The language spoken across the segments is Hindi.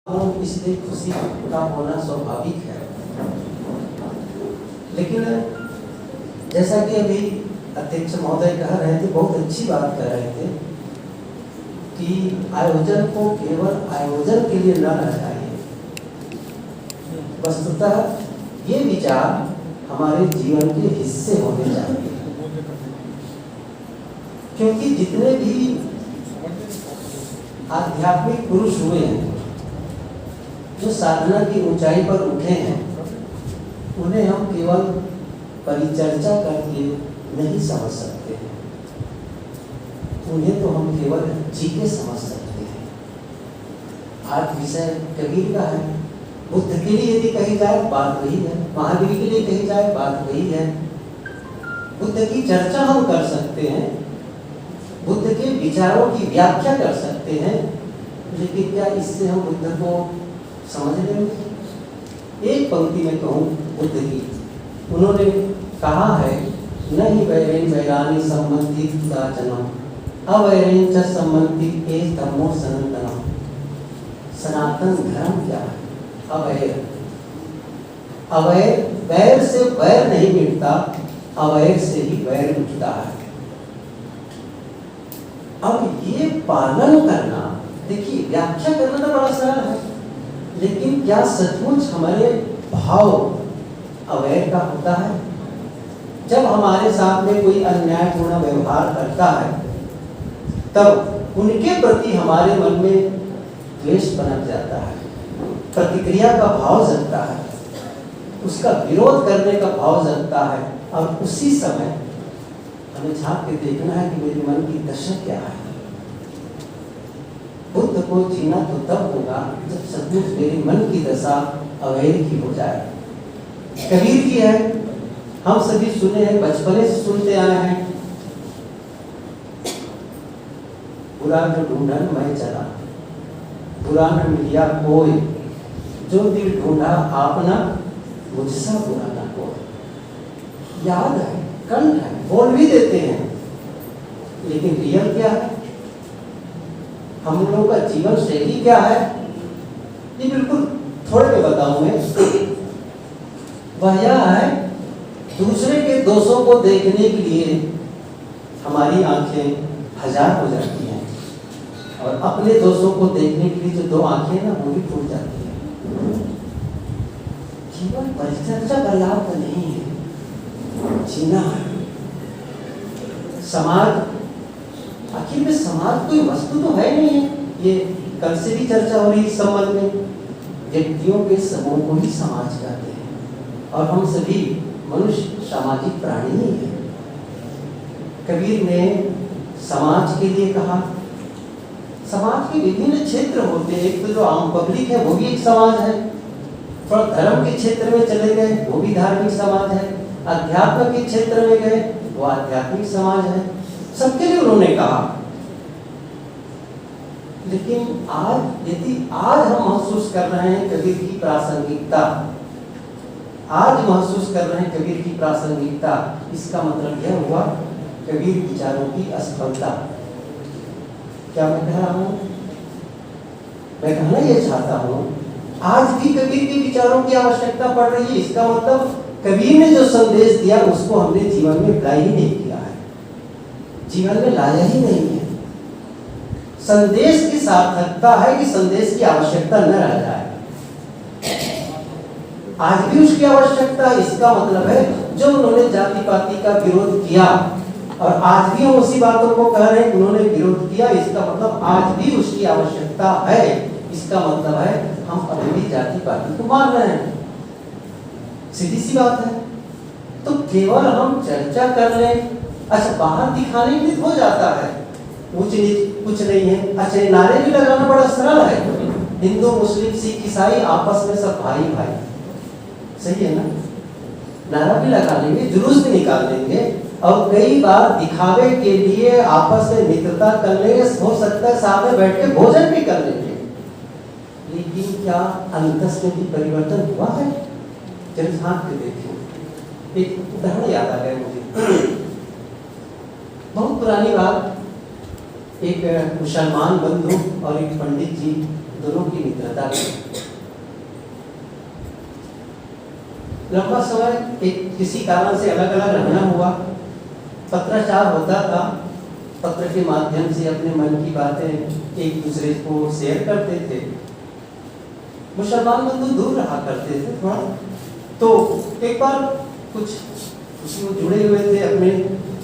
इसलिए खुशी का होना स्वाभाविक है। लेकिन जैसा कि अभी अध्यक्ष महोदय कह रहे थे, बहुत अच्छी बात कह रहे थे कि आयोजन को केवल आयोजन के लिए न रह जाइए। वस्तुतः ये विचार हमारे जीवन के हिस्से होने चाहिए, क्योंकि जितने भी आध्यात्मिक पुरुष हुए हैं, जो साधना की ऊंचाई पर उठे हैं, उन्हें हम केवल परिचर्चा करके नहीं समझ सकते हैं। उन्हें तो हम केवल जी के समझ सकते हैं। आज विषय कबीर का है। बुद्ध के लिए यदि कही जाए बात वही है, महावीर के लिए कही जाए बात वही है। बुद्ध की चर्चा हम कर सकते हैं, बुद्ध के विचारों की व्याख्या कर सकते हैं, लेकिन क्या इससे हम बुद्ध को समझ लेंगे? एक पंक्ति में कहूँ बुद्ध की, उन्होंने कहा है, न ही वैरेन वैरानी संबंधी जन्म अवैरेन च संबंधी एक धर्मो सनातनम। सनातन धर्म क्या है? अवैर। अवैर, वैर से वैर नहीं मिटता, अवैर से ही वैर मिटता है। अब ये पालन करना, देखिए व्याख्या करना तो बड़ा सरल है, लेकिन क्या सचमुच हमारे भाव अवैर का होता है? जब हमारे साथ में कोई अन्यायपूर्ण व्यवहार करता है, तब उनके प्रति हमारे मन में द्वेष पनप जाता है, प्रतिक्रिया का भाव जगता है, उसका विरोध करने का भाव जगता है, और उसी समय हमें झांक के देखना है कि मेरे मन की दशा क्या है। बुद्ध को जीना तो तब होगा जब सचमुच मेरे मन की दशा अवैर की हो जाए। कबीर की है, हम सभी सुने हैं, बचपने से सुनते आए हैं, बुरा जो ढूंढन मैं चला, बुरा न मिलिया कोई, जो दिल ढूंढा आपना, मुझसा बुरा ना कोई। याद है, कंठ है, बोल भी देते हैं, लेकिन रियल क्या है? हम लोगों का जीवन शैली क्या है? ये बिल्कुल थोड़े में बताऊं मैं। वह यह है, दूसरे के दोषों को देखने के लिए हमारी आंखें हजार हो जाती हैं, और अपने दोषों को देखने के लिए जो दो आंखें ना, वो भी फूट जाती हैं। जीवन परिचर्चा का लाभ तो नहीं है, जीना है। समाज, आखिर में समाज कोई वस्तु तो है नहीं है। ये कल से भी चर्चा हो रही इस संबंध में। व्यक्तियों के समूह को ही समाज कहते हैं, और हम सभी मनुष्य सामाजिक प्राणी ही हैं। कबीर ने समाज के लिए कहा। समाज के विभिन्न क्षेत्र होते हैं, एक तो जो आम पब्लिक है वो भी एक समाज है, थोड़ा धर्म के क्षेत्र में चले गए वो भी धार्मिक समाज है, अध्यात्म के क्षेत्र में गए वो आध्यात्मिक समाज है, सबके लिए उन्होंने कहा। लेकिन आज यदि आज हम महसूस कर रहे हैं कबीर की प्रासंगिकता, आज महसूस कर रहे हैं कबीर की प्रासंगिकता, इसका मतलब यह हुआ कबीर विचारों की असफलता। क्या मैं कह रहा हूं? मैं कहना यह चाहता हूं, आज भी कबीर के विचारों की आवश्यकता पड़ रही है। इसका मतलब कबीर ने जो संदेश दिया उसको हमने जीवन में अप्लाई ही नहीं किया है, जीवन में लाया ही नहीं है। संदेश की सार्थकता है कि संदेश की आवश्यकता न रह जाए। आज भी उसकी आवश्यकता है। इसका मतलब है जो उन्होंने जाति पाति का विरोध किया, और आज भी हम उसी बातों को कह रहे हैं, उन्होंने विरोध किया, इसका मतलब आज भी उसकी आवश्यकता है। इसका मतलब है हम अभी भी जाति पाति को मान रहे हैं। सीधी सी बात है। तो केवल हम चर्चा कर लें, अच्छा बाहर दिखाने के लिए हो जाता है, ऊंच नीच कुछ नहीं है। अच्छा नारे भी लगाना बड़ा सरल है, हिंदू मुस्लिम सिख ईसाई आपस में सब भाई भाई, सही है ना? नारा भी लगा लेंगे, जुलूस भी निकाल लेंगे, और कई बार दिखावे के लिए आपस में मित्रता कर लेंगे, हो सकता है साथ में बैठ के भोजन भी कर लेंगे। लेकिन क्या अंतस में भी परिवर्तन हुआ है? जब झांक के देखिए। एक उदाहरण याद आ गया मुझे, बहुत पुरानी बात। एक मुसलमान बंधु और एक पंडित जी, दोनों की मित्रता थी। लंबा समय एक किसी कारण से अलग अलग रहना हुआ, पत्राचार होता था, पत्र के माध्यम से अपने मन की बातें एक दूसरे को शेयर करते थे। मुसलमान बंधु दूर रहा करते थे थोड़ा, तो एक बार कुछ उसमें जुड़े हुए थे अपने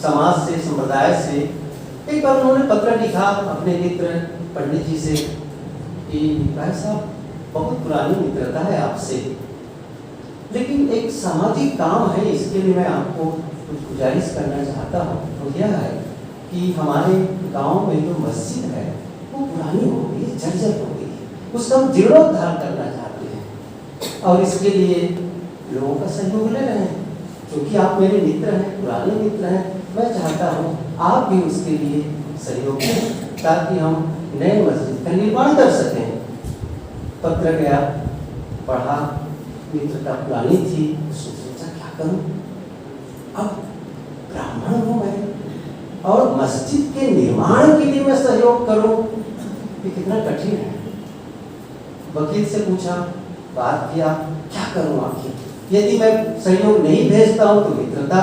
समाज से, संप्रदाय से। एक बार उन्होंने पत्र लिखा अपने मित्र पंडित जी से कि भाई साहब, बहुत पुरानी मित्रता है आपसे, लेकिन एक सामाजिक काम है, इसके लिए मैं आपको कुछ गुजारिश करना चाहता हूँ। तो यह है कि हमारे गांव में जो मस्जिद है वो पुरानी हो गई, जर्जर हो गई, उसका हम जीर्णोद्धार करना चाहते हैं और इसके लिए लोगों का सहयोग ले रहे हैं। क्योंकि आप मेरे मित्र हैं, पुराने मित्र हैं, मैं चाहता हूँ आप भी उसके लिए सहयोग दें ताकि हम नए मस्जिद का निर्माण कर सकें। पत्र गया, पढ़ा, मित्रता पुरानी थी, सोचा क्या करूं, अब ब्राह्मण हूं मैं और मस्जिद के निर्माण के लिए मैं सहयोग करूं, ये कितना कठिन है। वकील से पूछा, बात किया, क्या करूं आखिर, यदि मैं सहयोग नहीं भेजता हूं तो मित्रता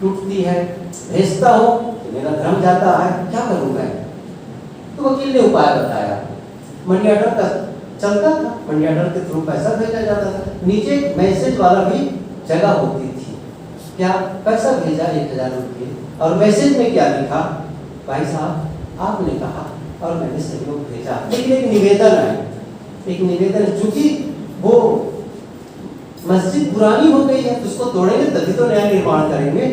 टूटती है, भेजता हूं तो मेरा धर्म जाता है, क्या करूं मैं। तो वकील ने उपाय बताया, मनी ऑर्डर का चलता था, मनी ऑर्डर के थ्रू पैसा भेजा जाता था, नीचे मैसेज वाला भी जगह होती थी, क्या पैसा भेजा 1000 रुपये और मैसेज में क्या लिखा, भाई साहब आपने कहा और मैंने सहयोग भेजा, लेकिन एक निवेदन है, एक निवेदन, चूंकि वो मस्जिद पुरानी हो गई है तो उसको तोड़ेंगे तभी तो नया निर्माण करेंगे।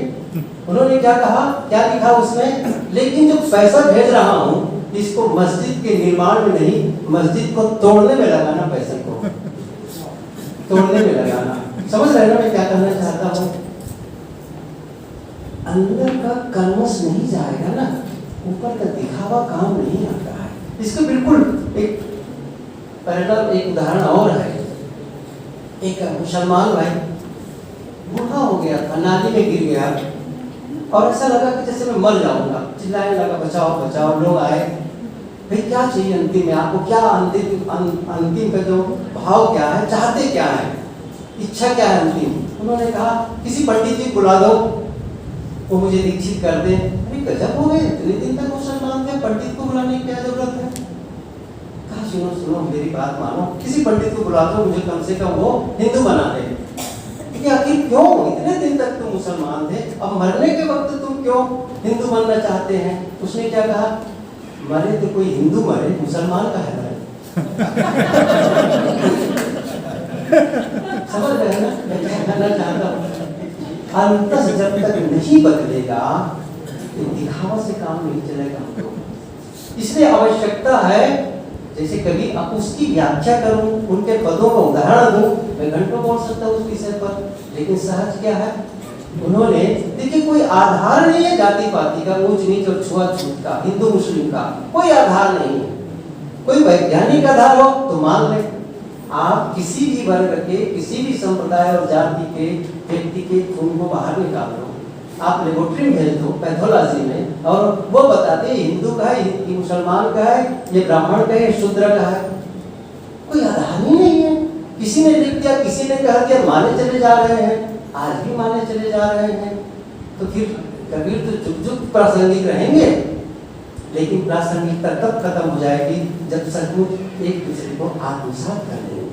उन्होंने क्या कहा, क्या लिखा उसमें, लेकिन जो पैसा भेज रहा हूँ इसको मस्जिद के निर्माण में नहीं, मस्जिद को तोड़ने में लगाना, पैसे को तोड़ने में लगाना। समझ रहे ना मैं क्या कहना चाहता हूँ। अंदर का कलमश नहीं जाएगा ना, ऊपर का दिखावा काम नहीं आता है। इसको बिल्कुल एक पैरेलल, एक उदाहरण और है। एक मुसलमान भाई बूढ़ा हो गया था, नाली में गिर गया और ऐसा लगा कि जैसे मैं मर जाऊंगा, चिल्लाने लगा बचाओ बचाओ। लोग आए, भाई क्या चाहिए अंतिम में आपको, क्या अंतिम का जो भाव क्या है, चाहते क्या है, इच्छा क्या है अंतिम। उन्होंने कहा किसी पंडित जी बुला दो, वो मुझे दीक्षित कर दे। अरे गजब हो गए, इतने दिन तक मुसलमान थे, पंडित को बुलाने की क्या जरूरत है। कहा सुनो सुनो मेरी बात मानो, किसी पंडित को बुला दो, मुझे कम से कम वो हिंदू बना दे। आखिर क्यों, इतने दिन तक तुम मुसलमान थे, अब मरने के वक्त तुम क्यों हिंदू बनना चाहते हैं। उसने क्या कहा, मरे तो कोई हिंदू मरे, मुसलमान का है मरे। समझ रहे ना मैं क्या कहना चाहता हूँ। अंतस जब तक नहीं बदलेगा तो दिखावा से काम नहीं चलेगा हमको। इसलिए आवश्यकता है, जैसे कभी अब उसकी व्याख्या करूं, उनके पदों का उदाहरण दूं, मैं घंटों बोल सकता हूं उस विषय पर, लेकिन सहज क्या है, उन्होंने देखिए कोई आधार नहीं है जाति पाति का, ऊंच नीच और छुआछूत का, हिंदू मुस्लिम का कोई आधार नहीं है। कोई वैज्ञानिक आधार हो तो मान ले, आप किसी भी वर्ग के, किसी भी संप्रदाय और जाति के व्यक्ति के खून को बाहर निकाल दो, आप लेबोरेटरी में भेज दो पैथोलॉजी में, और वो बताते हैं हिंदू का है, ये मुसलमान का है, ये ब्राह्मण का है, ये शूद्र का है। कोई आधार ही नहीं है। किसी ने लिख दिया, किसी ने कह दिया, माने चले जा रहे हैं, आज भी माने चले जा रहे हैं। तो फिर कबीर तो चुप चुप प्रासंगिक रहेंगे, लेकिन प्रासंगिकता तब खत्म हो जाएगी जब सचमुच एक दूसरे को आत्मसात कर लेंगे।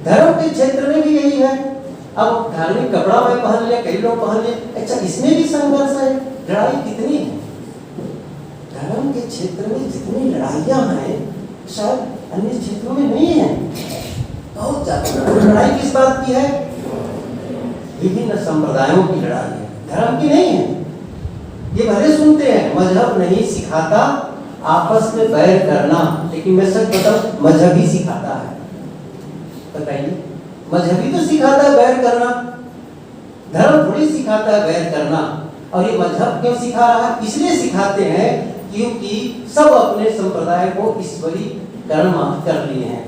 धर्म के क्षेत्र में भी यही है। अब धार्मिक कपड़ा मैं पहन लिया, कई लोग पहन लिए, अच्छा इसमें भी संघर्ष है, लड़ाई कितनी है। धर्म के क्षेत्र में जितनी लड़ाइयां हैं शायद अन्य क्षेत्रों में नहीं है, बहुत ज्यादा। लड़ाई किस बात की है, विभिन्न संप्रदायों की लड़ाई है, धर्म की नहीं है। ये भले सुनते हैं मजहब नहीं सिखाता आपस में बैर करना, लेकिन मैं सच बताऊं मजहब ही सिखाता है। बताइए, मजहबी तो सिखाता है बैर करना, धर्म थोड़ी सिखाता है बैर करना। और ये मजहब क्यों सिखा रहा है, इसलिए सिखाते हैं क्योंकि सब अपने संप्रदाय को ईश्वरीकरण कर लिए हैं।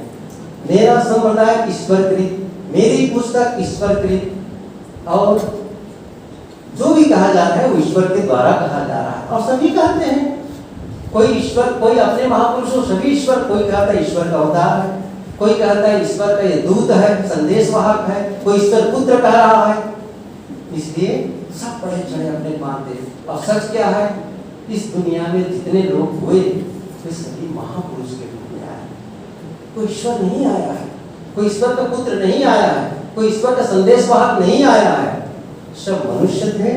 मेरा संप्रदाय ईश्वरकृत, मेरी पुस्तक ईश्वरकृत, और जो भी कहा जा रहा है वो ईश्वर के द्वारा कहा जा रहा है। और सभी कहते हैं, कोई ईश्वर, कोई अपने महापुरुषों, सभी ईश्वर, कोई कहता है ईश्वर का अवतार है। कोई कहता है ईश्वर का ये दूत है, संदेशवाहक है, कोई ईश्वर पुत्र कह रहा है। इसलिए सब बड़े चढ़े अपने मानते। और सच क्या है, इस दुनिया में जितने लोग हुए वे सभी महापुरुष के रूप में आए। कोई ईश्वर नहीं आया है, कोई ईश्वर का पुत्र नहीं आया है, कोई ईश्वर का संदेशवाहक नहीं आया है। सब मनुष्य थे।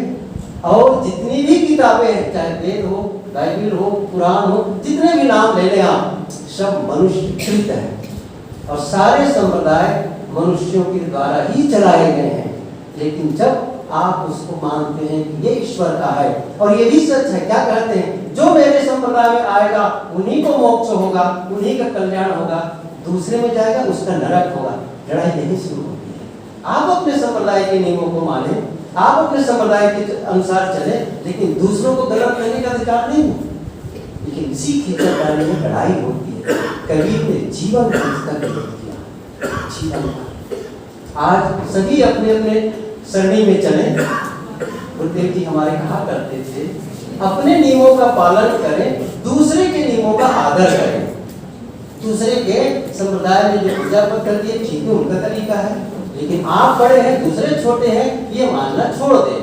और जितनी भी किताबें हैं, चाहे वेद हो, बाइबल हो, पुराण हो, जितने भी नाम ले लें आप, सब मनुष्यकृत है। और सारे संप्रदाय मनुष्यों के द्वारा ही चलाए गए हैं। लेकिन जब आप उसको मानते हैं कि ये ईश्वर का है, और ये भी सच है, क्या कहते हैं, जो मेरे संप्रदाय में आएगा उन्हीं को मोक्ष होगा, उन्हीं का कल्याण होगा, दूसरे में जाएगा उसका नरक होगा। लड़ाई यही शुरू होती है। आप अपने संप्रदाय के नियमों को माने, आप अपने संप्रदाय के अनुसार चले, लेकिन दूसरों को गलत कहने का अधिकार नहीं है। लेकिन इसी खींचातानी में लड़ाई होती है। कबीर ने जीवन का किया, जीवन का। आज सभी अपने अपने सरणी में चले। गुरुदेव जी हमारे कहा करते थे, अपने नियमों का पालन करें, दूसरे के नियमों का आदर करें। दूसरे के संप्रदाय में जो पूजा पाठ करती है, ठीक है, उनका तरीका है, लेकिन आप बड़े हैं, दूसरे छोटे हैं, ये मानना छोड़ दें।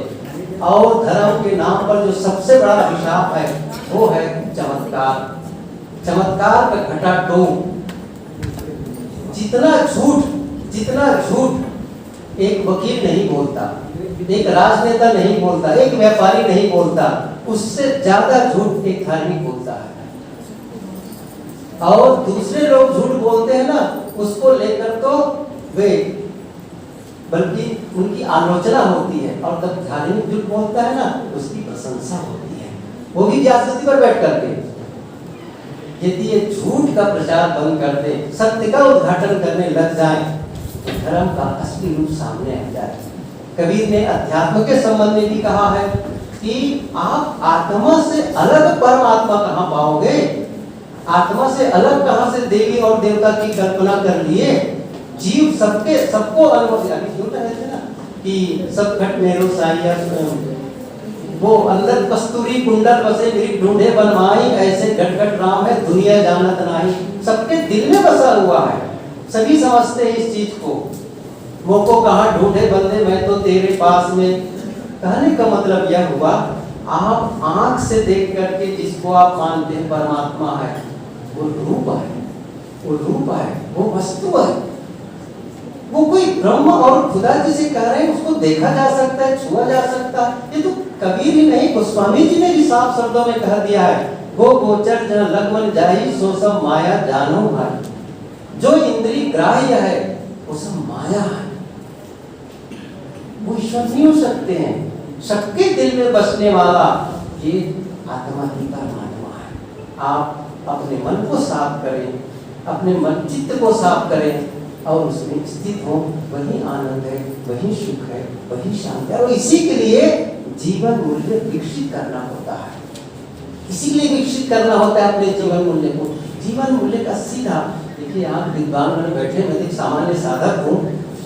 और धर्म के नाम पर जो सबसे बड़ा अभिशाप है वो है चमत्कार। चमत्कार का घटाटोप। जितना झूठ एक वकील नहीं बोलता, एक राजनेता नहीं बोलता, एक व्यापारी नहीं बोलता, उससे ज्यादा झूठ एक धार्मिक बोलता है। और दूसरे लोग झूठ बोलते हैं ना, उसको लेकर तो वे बल्कि उनकी आलोचना होती है। और जब धार्मिक झूठ बोलता है ना, उसकी प्रशंसा होती है, वो भी व्यासपति पर बैठ करके। यदि ये झूठ का प्रचार बंद कर दे, सत्य का उद्घाटन करने लग जाए, धर्म का असली रूप सामने आ जाए। कबीर ने अध्यात्म के संबंध में भी कहा है कि आप आत्मा से अलग परमात्मा कहाँ पाओगे? आत्मा से अलग कहाँ से देवी और देवता की कल्पना कर लिए? जीव सबको अनुभव कहते ना कि सब घट मेरो साइया, वो अंदर कस्तूरी कुंडल बसे मेरी ढूंढे बनवाई, ऐसे घट घट राम है दुनिया जानत नाही। सबके दिल में बसा हुआ है, सभी समझते हैं इस चीज को। मोको कहाँ ढूंढे बंदे, मैं तो तेरे पास में। कहने का मतलब यह हुआ, आप आंख से देख करके जिसको आप मानते हैं परमात्मा है, वो रूप है, वो रूप है, वो वस्तु है। वो कोई ब्रह्म और खुदा जिसे कह रहे हैं उसको देखा जा सकता है, छुआ जा सकता है। ये तो कबीर ही नहीं, गोस्वामी जी ने भी साफ शब्दों में कह दिया है, गो गोचर जन लगमन जाहि सो सब माया जानो भाई। जो इंद्रिय ग्राह्य है वो सब माया है, वो ईश्वर नहीं हो सकते हैं। सबके दिल में बसने वाला ये आत्मा ही परमात्मा है। आप अपने मन को साफ करें, अपने मन चित्त को साफ करें और उसमें स्थित हो, वही आनंद है, वही सुख है, वही शांति है। और इसी के लिए जीवन मूल्य विकसित करना होता है, इसी के लिए विकसित करना होता है अपने जीवन मूल्य को। जीवन मूल्य का सीधा देखिए, आप विद्वान में बैठे, मैं एक सामान्य साधक हूँ,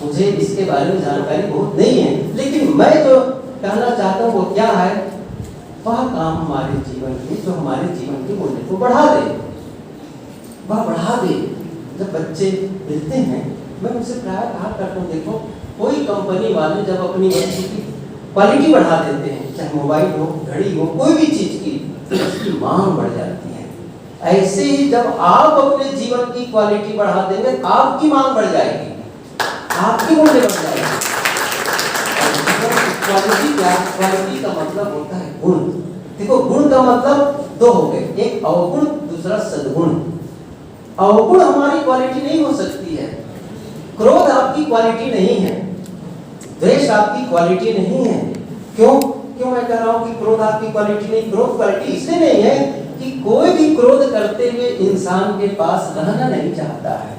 मुझे इसके बारे में जानकारी बहुत नहीं है, लेकिन मैं जो कहना चाहता हूँ वो क्या है, वह काम हमारे जीवन में जो हमारे जीवन के मूल्य को बढ़ा दे, वह बढ़ा दे। जब बच्चे मिलते हैं, मैं उनसे प्राय कहा करता हूँ, देखो कोई कंपनी वाले जब अपनी वस्तु की क्वालिटी बढ़ा देते हैं, चाहे मोबाइल हो, घड़ी हो, कोई भी चीज की, तो उसकी मांग बढ़ जाती है। ऐसे ही जब आप अपने जीवन की क्वालिटी बढ़ा देंगे, आपकी मांग बढ़ जाएगी, आपके मूल्य बढ़ जाएंगे। क्वालिटी का मतलब होता है गुण। देखो, गुण का मतलब दो हो गए, एक अवगुण, दूसरा सद्गुण। अवगुण हमारी क्वालिटी नहीं हो सकती है, क्रोध आपकी क्वालिटी नहीं है, द्वेष आपकी क्वालिटी नहीं है। क्यों मैं कह रहा हूं कि क्रोध आपकी क्वालिटी नहीं? क्रोध क्वालिटी इसलिए नहीं है कि कोई भी क्रोध करते हुए इंसान के पास रहना नहीं चाहता है।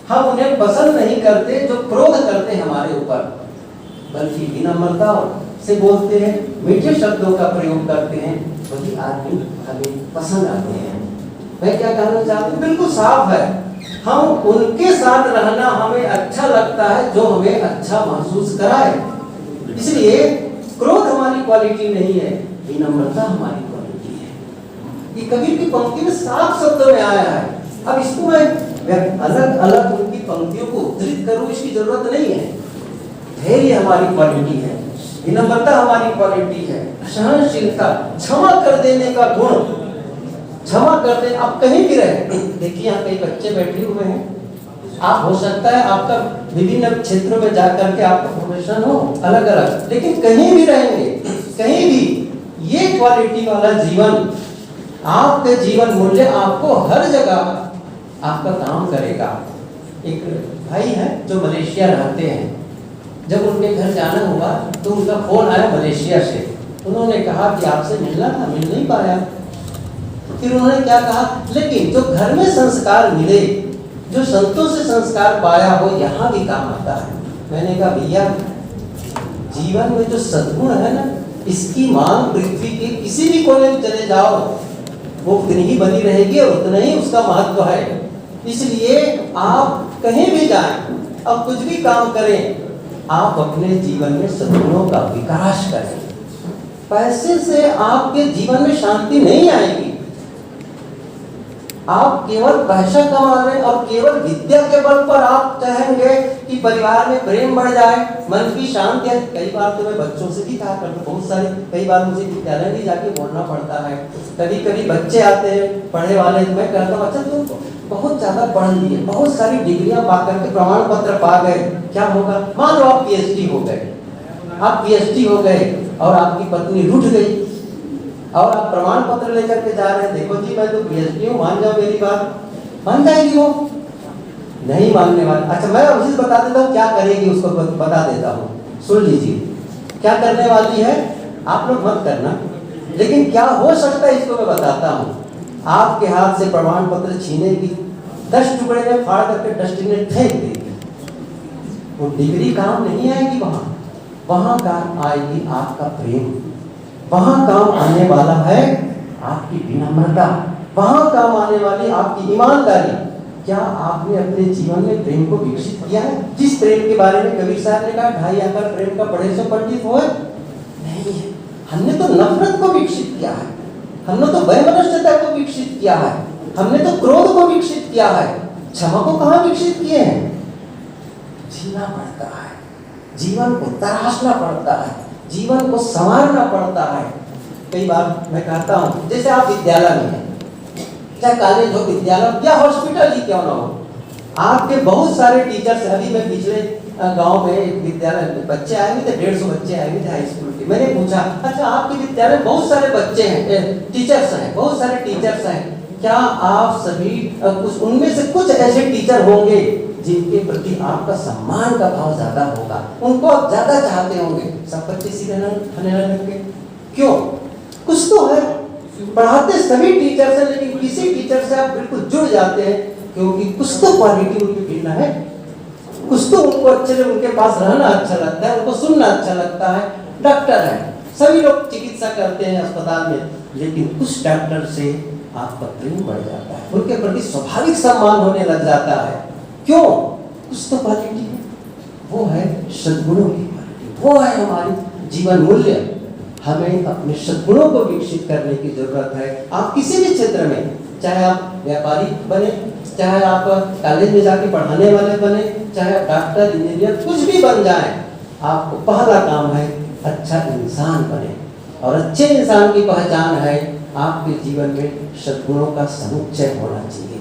हम उन्हें पसंद नहीं करते जो क्रोध करते हैं हमारे ऊपर, बल्कि विनम्रता से बोलते हैं, मीठे शब्दों का प्रयोग करते हैं, वही आदमी हमें पसंद आते हैं। मैं क्या कहना चाहता हूँ, बिल्कुल साफ है, हम उनके साथ रहना हमें अच्छा लगता है जो हमें अच्छा महसूस कराए। इसलिए क्रोध हमारी क्वालिटी नहीं है, विनम्रता हमारी क्वालिटी है। ये कबीर की पंक्ति में साफ शब्दों में आया है। अब इसको मैं अलग अलग उनकी पंक्तियों को उद्धृत करूं, इसकी जरूरत नहीं है। धैर्य हमारी क्वालिटी है, विनम्रता हमारी क्वालिटी है, सहनशीलता, क्षमा कर देने का गुण, क्षमा कर दे। आप कहीं भी रहे, देखिए यहाँ कई बच्चे बैठे हुए हैं, आप हो सकता है आपका विभिन्न क्षेत्रों में जाकर के आपका प्रोफेशन हो अलग अलग, लेकिन कहीं भी रहेंगे, कहीं भी ये क्वालिटी वाला जीवन, आपके जीवन मूल्य आपको हर जगह आपका काम करेगा। एक भाई है जो मलेशिया रहते हैं, जब उनके घर जाना हुआ तो उनका फोन आया मलेशिया से। उन्होंने कहा कि आपसे मिलना था, मिल नहीं पाया। फिर उन्होंने क्या कहा, लेकिन जो घर में संस्कार मिले, जो संतों से संस्कार पाया हो, यहाँ भी काम आता है। मैंने कहा भैया, जीवन में जो सद्गुण है ना, इसकी मांग पृथ्वी के किसी भी कोने में चले जाओ, वो उतनी ही बनी रहेगी और उतना ही उसका महत्व है। इसलिए आप कहीं भी जाएं, अब कुछ भी काम करें, आप अपने जीवन में सद्गुणों का विकास करें। पैसे से आपके जीवन में शांति नहीं आएगी। आप केवल पैसा कमा रहे और केवल विद्या के बल पर आप चाहेंगे कि परिवार में प्रेम बढ़ जाए, मन की शांति है। कई बार तो मैं बच्चों से भी कहा करता, बहुत सारे, कई बार मुझे विद्यालय भी जाके बोलना पड़ता है। कभी कभी बच्चे आते हैं पढ़े वाले, मैं कहता हूँ अच्छा तुम बहुत ज्यादा पढ़ लिए, बहुत सारी डिग्रियां पा करके प्रमाण पत्र पा गए, क्या होगा? मान लो आप पीएचडी हो गए, आप पीएचडी हो गए और आपकी पत्नी रूठ गई और आप प्रमाण पत्र लेकर के जा रहे हैं, देखो जी मैं तो पीएचडी हूँ, मान जाओ मेरी बात। मान जाएगी वो? नहीं मानने वाली। अच्छा मैं उसे बता देता हूँ क्या करेगी, उसको बता देता हूँ, सुन लीजिए क्या करने वाली है। आप लोग मत करना, लेकिन क्या हो सकता है इसको मैं बताता हूँ। आपके हाथ से प्रमाण पत्र छीनेगी, 10 टुकड़े में फाड़ करके डस्टबिन में फेंक देगी। वो डिग्री काम नहीं आएगी वहां काम आएगी आपका प्रेम, वहां काम आने वाला है आपकी विनम्रता, वहां काम आने वाली आपकी ईमानदारी। क्या आपने अपने जीवन में प्रेम को विकसित किया है? जिस प्रेम के बारे में कबीर साहब ने कहा 2.5 आकर प्रेम का पढ़े से पंडित हो नहीं है। हमने तो नफरत को विकसित किया है, हमने तो वैमनस्यता को विकसित किया है, हमने तो क्रोध को विकसित किया है, क्षमा को कहाँ विकसित किए हैं? जीना पड़ता है, जीवन को तराशना पड़ता है, जीवन को संवारना पड़ता है। कई बार मैं कहता हूँ, जैसे आप विद्यालय में हैं, चाहे कॉलेज हो, विद्यालय या हॉस्पिटल ही क्यों ना हो, आपके बहुत सारे टीचर्स। अभी मैं पिछले गांव में एक विद्यालय में बच्चे आए हुए थे, 150 बच्चे आए हुए थे हाई स्कूल के। मैंने पूछा अच्छा आपके विद्यालय में बहुत सारे बच्चे हैं, टीचर्स हैं, बहुत सारे टीचर्स हैं, क्या आप सभी कुछ उनमें से कुछ ऐसे टीचर होंगे जिनके प्रति आपका सम्मान का भाव ज्यादा होगा, उनको आप ज्यादा चाहते होंगे? सब बच्चे सीधे खाने लगेंगे। क्यों? कुछ तो है, पढ़ाते सभी टीचर से, लेकिन किसी टीचर से आप बिल्कुल जुड़ जाते हैं क्योंकि कुछ तो क्वालिटी उनकी भिन्न है, कुछ तो उनको अच्छे से उनके पास रहना अच्छा लगता है, उनको सुनना अच्छा लगता है। डॉक्टर है, सभी लोग चिकित्सा करते हैं अस्पताल में, लेकिन कुछ डॉक्टर से आपका प्रेम बढ़ जाता है, उनके प्रति स्वाभाविक सम्मान होने लग जाता है। क्यों? कुछ तो क्वालिटी है, वो है सद्गुणों की क्वालिटी, वो है हमारी जीवन मूल्य। हमें अपने सद्गुणों को विकसित करने की जरूरत है। आप किसी भी क्षेत्र में, चाहे आप व्यापारी बने, चाहे आप कॉलेज में जाके पढ़ाने वाले बने, चाहे आप डॉक्टर, इंजीनियर, कुछ भी बन जाए, आपको पहला काम है अच्छा इंसान बने। और अच्छे इंसान की पहचान है आपके जीवन में सद्गुणों का समुच्चय होना चाहिए।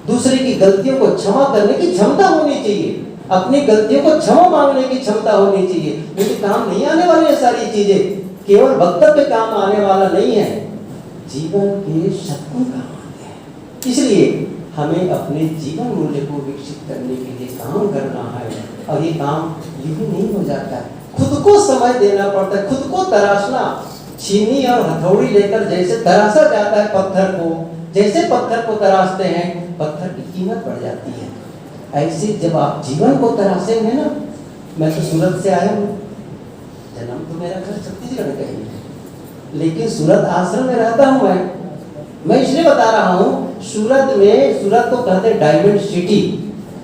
दूसरे की गलतियों को क्षमा करने की क्षमता होनी चाहिए, अपनी गलतियों को क्षमा मांगने की क्षमता होनी चाहिए। लेकिन काम नहीं आने वाली है सारी चीजें, केवल वक्तव्य काम आने वाला नहीं है, जीवन के सद्गुण काम आते हैं। इसलिए हमें अपने जीवन मूल्य को विकसित करने के लिए काम करना है, और ये काम यूं नहीं हो जाता है, खुद को समय देना पड़ता है, खुद को तराशना। छीनी और हथौड़ी लेकर जैसे तराशा जाता है पत्थर को, जैसे पत्थर को तराशते हैं, पत्थर की कीमत बढ़ जाती है। ऐसे जब आप जीवन को तराशेंगे ना, मैं तो सूरत से आया हूँ, जन्म तो मेरा घर छत्तीसगढ़ का ही है, लेकिन सूरत आश्रम में रहता हूँ मैं इसलिए बता रहा हूँ, सूरत को कहते हैं डायमंड सिटी।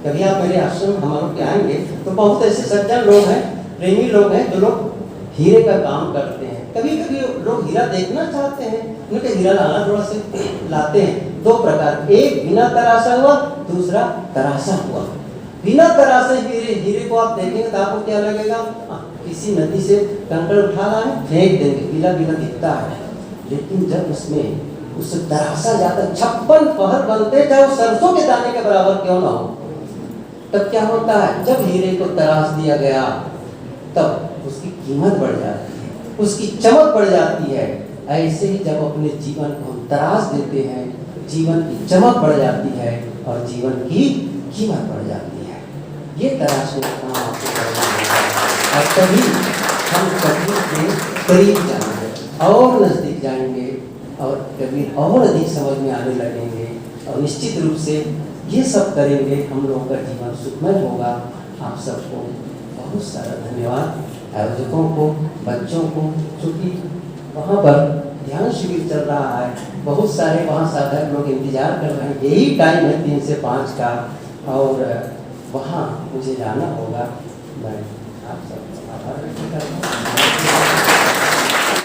कभी आप मेरे आश्रम हमारे के आएंगे तो बहुत ऐसे सज्जन लोग हैं, प्रेमी लोग हैं, जो लोग हीरे का काम करते हैं। कभी कभी लोग हीरा देखना चाहते हैं, उनके हीरा लाना थोड़ा से लाते हैं। 2 प्रकार, एक बिना तराशा हुआ, दूसरा तराशा हुआ। बिना तराशे हीरे को आप देखेंगे तो आपको क्या लगेगा, किसी नदी से कंकड़ उठा रहा है, फेंक देंगे, गीला गीला दिखता है। लेकिन जब उसमें उसे तराशा जाता, 56 पहर बनते चाहे वो सरसों के दाने के बराबर क्यों ना हो, तब क्या होता है, जब हीरे को तराश दिया गया तब उसकी कीमत बढ़ जाती है, उसकी चमक बढ़ जाती है। ऐसे ही जब अपने जीवन को हम तराश देते हैं, जीवन की चमक बढ़ जाती है और जीवन की कीमत बढ़ जाती है। ये तराशने का काम आपको करना होगा और तभी हम कबीर के करीब जाएंगे और नजदीक जाएंगे और कबीर और अधिक समझ में आने लगेंगे और निश्चित रूप से ये सब करेंगे, हम लोगों का जीवन सुखमय होगा। आप सबको बहुत सारा धन्यवाद, आयोजकों को, बच्चों को, क्योंकि वहाँ पर ध्यान शिविर चल रहा है, बहुत सारे वहाँ साधक लोग इंतजार कर रहे हैं, यही टाइम है 3 से 5 का और वहाँ मुझे जाना होगा। मैं आप सबका आभार व्यक्त करता हूँ।